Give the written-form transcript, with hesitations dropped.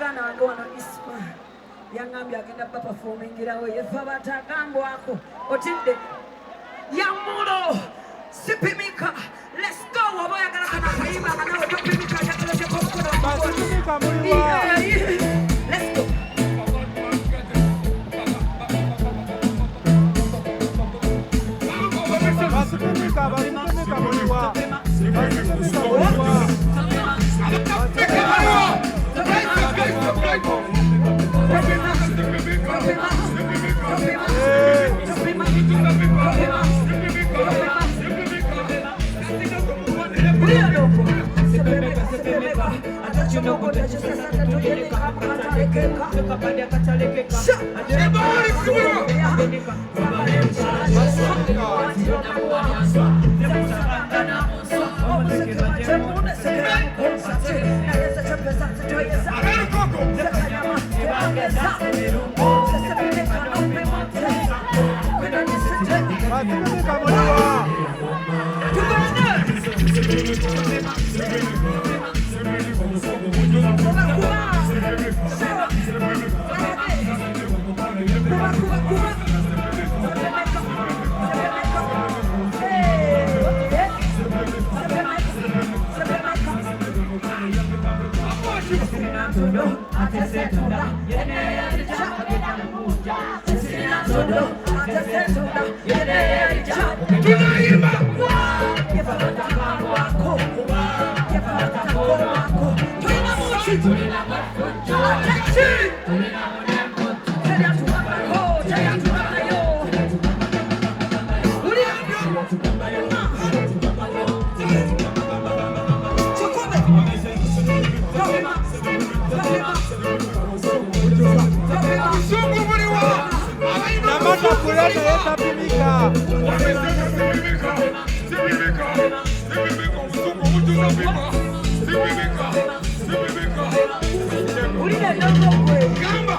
muganda wange wano Isma yangambye agenda performingirawo yefa batagambwako otidde yamulo sipimika. Let's go. Oboyagala kana kayimba kana topimika yakaleke kokola Basipimika muliwa. Let's go. Basipimika muliwa. Basipimika muliwa. Gamba.